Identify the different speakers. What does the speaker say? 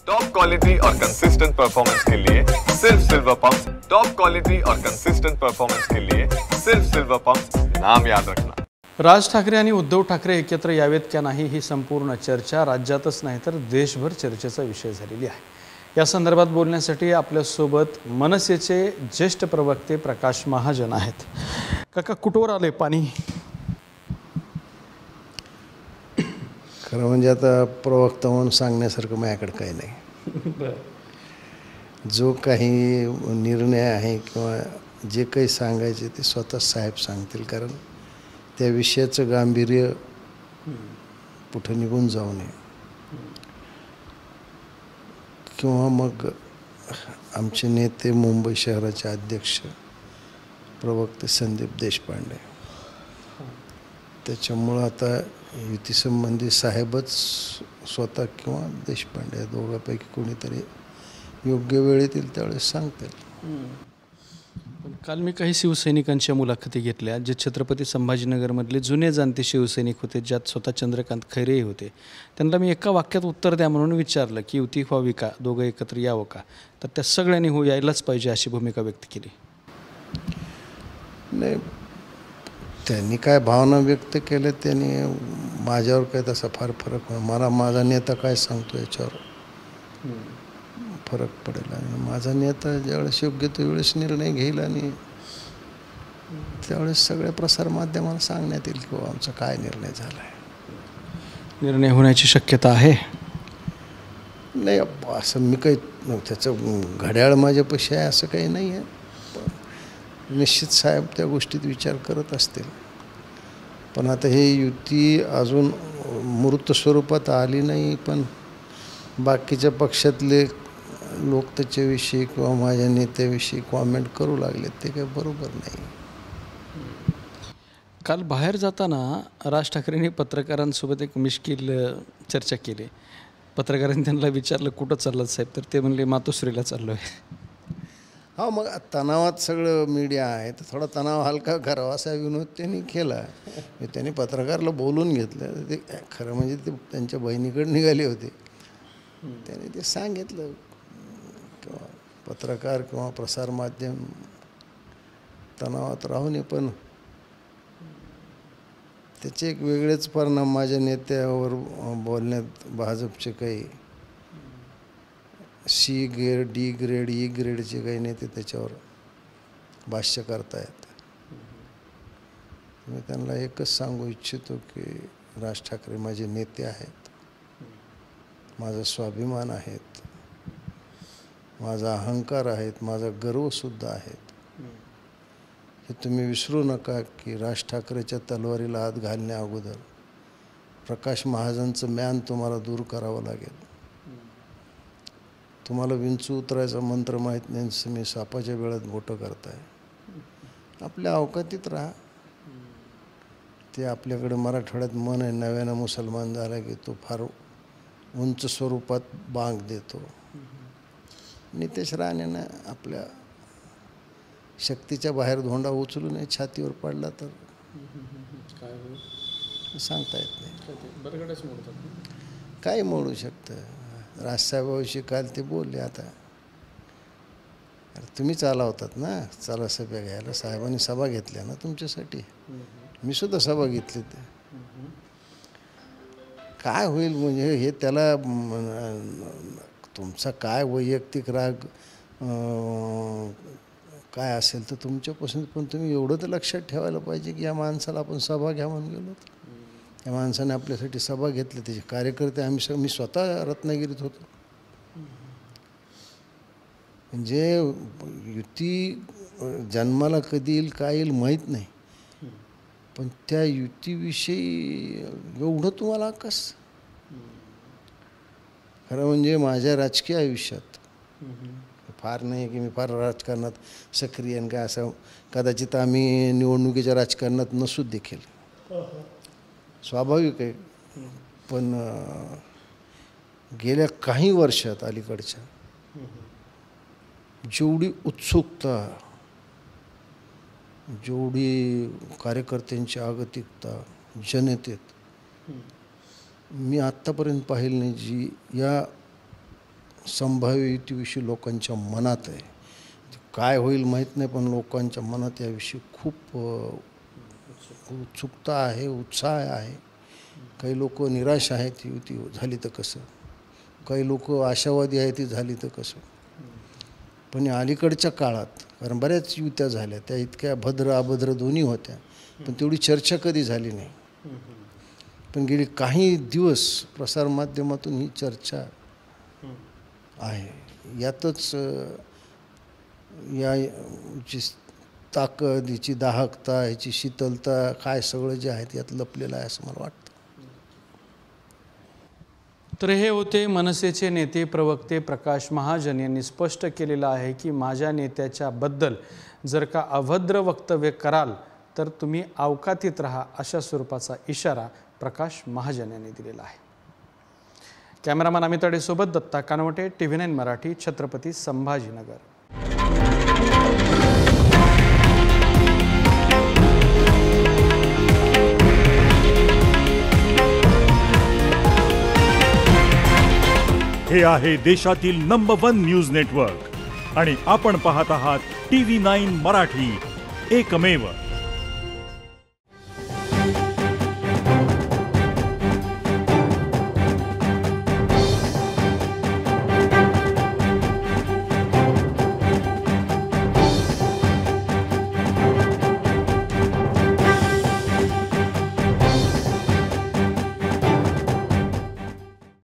Speaker 1: Top quality और consistent performance के लिए सिर्फ सिल्वर पंप्स। टॉप क्वालिटी और कंसिस्टेंट परफॉर्मेंस के लिए सिर्फ सिल्वर पंप्स, नाम याद रखना।
Speaker 2: राज ठाकरे आणि उद्धव ठाकरे एकत्र यावेत का नाही ही संपूर्ण चर्चा राज्यातच नाही तर देशभर चर्चेचा विषय झालेली आहे। या संदर्भात बोलण्यासाठी आपल्यासोबत मनसेचे ज्येष्ठ प्रवक्ते प्रकाश महाजन आहेत। काका, कुठवर आले पाणी?
Speaker 3: खरं म्हणजे आता प्रवक्ता म्हणून सांगण्यासारखं माझ्याकडे काही नाही। जो काही निर्णय आहे किंवा जे काही सांगायचे ते स्वतः साहेब सांगतील, कारण त्या विषयाचं गांभीर्य पुढे निघून जाऊ नये। किंवा मग आमचे नेते मुंबई शहराचे अध्यक्ष प्रवक्ते संदीप देशपांडे, त्याच्यामुळं आता युतीसंबंधी साहेबच स्वतः किंवा देशपांडे दोघांपैकी कोणीतरी योग्य वेळेतील त्यावेळेस सांगतील।
Speaker 2: पण काल मी काही शिवसैनिकांच्या मुलाखती घेतल्या जे छत्रपती संभाजीनगरमधले जुने जाणते शिवसैनिक होते, ज्यात स्वतः चंद्रकांत खैरेही होते। त्यांना मी एका वाक्यात उत्तर द्या म्हणून विचारलं की युती व्हावी का, दोघं एकत्र यावं का, तर त्या सगळ्यांनी यायलाच पाहिजे अशी भूमिका व्यक्त केली।
Speaker 3: नाही, त्यांनी काय भावना व्यक्त केल्या त्यांनी, माझ्यावर काय तसा फार फरक नाही। मला माझा नेता काय सांगतो याच्यावर फरक पडेल, आणि माझा नेता ज्यावेळेस योग्य त्यावेळेस निर्णय घेईल आणि त्यावेळेस सगळ्या प्रसारमाध्यमाला सांगण्यात येईल की आमचा काय निर्णय झाला आहे।
Speaker 2: निर्णय होण्याची शक्यता आहे?
Speaker 3: नाही, असं मी काही त्याचं घड्याळ माझ्यापाशी आहे असं काही नाही आहे। निश्चित साहेब त्या गोष्टीत विचार करत असतील, पण आता हे युती अजून मूर्त स्वरूपात आली नाही, पण बाकीच्या पक्षातले लोक त्याच्याविषयी किंवा माझ्या नेत्याविषयी कॉमेंट करू लागले, ते काही बरोबर नाही।
Speaker 2: काल बाहेर जाताना राज ठाकरेंनी पत्रकारांसोबत एक मिश्किल चर्चा केली। पत्रकारांनी त्यांना विचारलं कुठं चाललं साहेब, तर ते म्हणले मातोश्रीला चाललो आहे।
Speaker 3: हा, मग तणावात सगळं मीडिया आहे तर थोडा तणाव हलका करावा असा विनोद त्यांनी केला। त्यांनी पत्रकारला बोलून घेतलं, ते खरं म्हणजे ते त्यांच्या बहिणीकडे निघाले होते, त्यांनी ते सांगितलं किंवा पत्रकार किंवा प्रसारमाध्यम तणावात राहू नये, पण त्याचे एक वेगळेच परिणाम माझ्या नेत्यावर बोलण्यात भाजपचे काही C grade, D grade, E ग्रेडचे काही नेते त्याच्यावर भाष्य करतायत। मी त्यांना एकच सांगू इच्छितो की राज ठाकरे माझे नेते आहेत, माझा स्वाभिमान आहेत, माझा अहंकार आहेत, माझा गर्वसुद्धा आहेत। हे तुम्ही विसरू नका की राज ठाकरेच्या तलवारीला हात घालण्या अगोदर प्रकाश महाजनचं म्यान तुम्हाला दूर करावं लागेल। तुम्हाला विंचू उतरायचा मंत्र माहीत नाही, तुम्ही सापाच्या वेळात बोटं करताय। आपल्या अवकातीत राहा। ते आपल्याकडे मराठवाड्यात मन आहे, नव्यानं मुसलमान झाला की तो फार उंच स्वरूपात बांग देतो। नितेश राणेनं आपल्या शक्तीच्या बाहेर धोंडा उचलून छातीवर पडला तर सांगता येत नाही, काय मोडू शकतं। राजसाहेबाविषयी काल ते बोलले, आता तुम्ही चाला होतात ना चला सभा घ्यायला, साहेबांनी सभा घेतल्या ना तुमच्यासाठी, मी सुद्धा सभा घेतली। ते काय होईल म्हणजे हे त्याला तुमचा काय वैयक्तिक राग काय असेल तर तुमच्यापासून, पण तुम्ही एवढं तर लक्षात ठेवायला पाहिजे की या माणसाला आपण सभा घ्या म्हणून गेलो, त्या माणसाने आपल्यासाठी सभा घेतली, त्याचे कार्यकर्ते मी स्वतः रत्नागिरीत होतो। म्हणजे युती जन्माला कधी येईल काय येईल माहीत नाही, पण त्या युतीविषयी एवढं तुम्हाला आकस। खरं म्हणजे माझ्या राजकीय आयुष्यात फार नाही की मी फार राजकारणात सक्रिय आणि काय असं, कदाचित आम्ही निवडणुकीच्या राजकारणात नसू देखील, स्वाभाविक आहे, पण गेल्या काही वर्षात अलीकडच्या जेवढी उत्सुकता, जेवढी कार्यकर्त्यांची आगतिकता जनतेत मी आत्तापर्यंत पाहिली नाही, जी या संभाव्य युतीविषयी लोकांच्या मनात आहे. काय होईल माहीत नाही, पण लोकांच्या मनात याविषयी खूप उत्सुकता आहे, उत्साह आहे. काही लोक निराश आहेत, युती झाली तर कसं. काही लोक आशावादी आहेत, ती झाली तर कसं. पण अलीकडच्या काळात, कारण बऱ्याच युत्या झाल्या, त्या इतक्या भद्र अभद्र दोन्ही होत्या, पण तेवढी चर्चा कधी झाली नाही. पण गेली काही दिवस प्रसारमाध्यमातून ही चर्चा आहे. यातच याची ताकद, याची दाहकता, याची शीतलता, काय सगळं जे आहे यात लपलेलं आहे असं मला वाटतं.
Speaker 2: तर हे होते मनसेचे नेते प्रवक्ते प्रकाश महाजन यांनी स्पष्ट केलेलं आहे की माझ्या नेत्याच्या बद्दल जर का अभद्र वक्तव्य कराल तर तुम्ही अवकातीत राहा, अशा स्वरूपाचा इशारा प्रकाश महाजन यांनी दिलेला आहे. कॅमेरामॅन अमित अडेसोबत दत्ता कानवटे, TV9 मराठी, छत्रपती संभाजीनगर.
Speaker 4: हे आहे देशातील नंबर 1 न्यूज नेटवर्क आणि आपण पाहत आहात TV9 मराठी, एकमेव.